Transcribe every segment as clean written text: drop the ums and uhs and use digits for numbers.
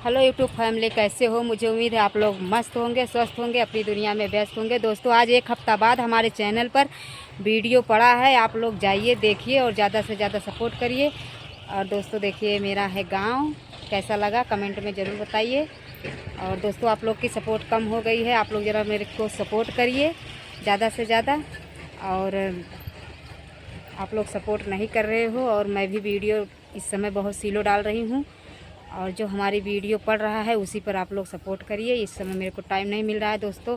Hello YouTube family, कैसे हो? मुझे उम्मीद है आप लोग मस्त होंगे, स्वस्थ होंगे, अपनी दुनिया में व्यस्त होंगे। दोस्तों, आज एक हफ्ता बाद हमारे चैनल पर वीडियो पड़ा है। आप लोग जाइए, देखिए और ज़्यादा से ज़्यादा सपोर्ट करिए। और दोस्तों देखिए, मेरा है गांव, कैसा लगा कमेंट में ज़रूर बताइए। और दोस्तों, आप लोग की सपोर्ट कम हो गई है, आप लोग ज़रा मेरे को सपोर्ट करिए ज़्यादा से ज़्यादा। और आप लोग सपोर्ट नहीं कर रहे हो और मैं भी वीडियो इस समय बहुत स्लो डाल रही हूँ। और जो हमारी वीडियो पड़ रहा है उसी पर आप लोग सपोर्ट करिए। इस समय मेरे को टाइम नहीं मिल रहा है दोस्तों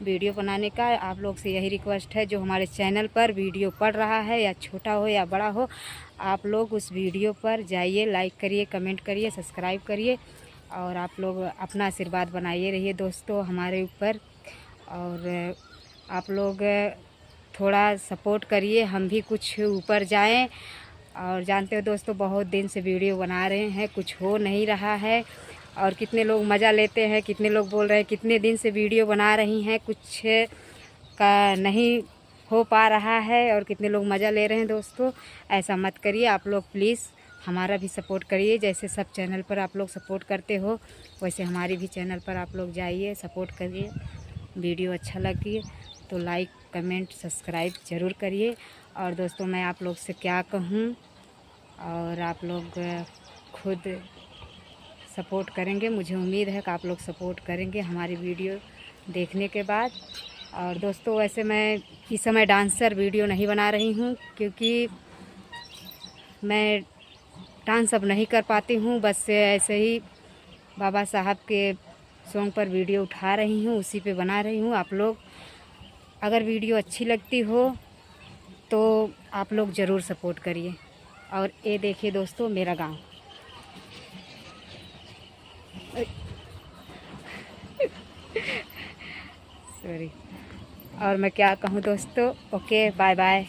वीडियो बनाने का। आप लोग से यही रिक्वेस्ट है, जो हमारे चैनल पर वीडियो पड़ रहा है, या छोटा हो या बड़ा हो, आप लोग उस वीडियो पर जाइए, लाइक करिए, कमेंट करिए, सब्सक्राइब करिए। और आप लोग अपना आशीर्वाद बनाइए रहिए दोस्तों हमारे ऊपर। और आप लोग थोड़ा सपोर्ट करिए, हम भी कुछ ऊपर जाएं। और जानते हो दोस्तों, बहुत दिन से वीडियो बना रहे हैं, कुछ हो नहीं रहा है। और कितने लोग मज़ा लेते हैं, कितने लोग बोल रहे हैं कितने दिन से वीडियो बना रही हैं, कुछ का नहीं हो पा रहा है। और कितने लोग मज़ा ले रहे हैं दोस्तों। ऐसा मत करिए, आप लोग प्लीज़ हमारा भी सपोर्ट करिए। जैसे सब चैनल पर आप लोग सपोर्ट करते हो, वैसे हमारी भी चैनल पर आप लोग जाइए, सपोर्ट करिए। वीडियो अच्छा लगे तो लाइक, कमेंट, सब्सक्राइब ज़रूर करिए। और दोस्तों, मैं आप लोग से क्या कहूँ, और आप लोग खुद सपोर्ट करेंगे, मुझे उम्मीद है कि आप लोग सपोर्ट करेंगे हमारी वीडियो देखने के बाद। और दोस्तों, वैसे मैं इस समय डांसर वीडियो नहीं बना रही हूँ, क्योंकि मैं डांस अब नहीं कर पाती हूँ। बस ऐसे ही बाबा साहब के सॉन्ग पर वीडियो उठा रही हूँ, उसी पे बना रही हूँ। आप लोग अगर वीडियो अच्छी लगती हो तो आप लोग ज़रूर सपोर्ट करिए। और ये देखिए दोस्तों, मेरा गांव। सॉरी। और मैं क्या कहूँ दोस्तों, ओके, बाय बाय।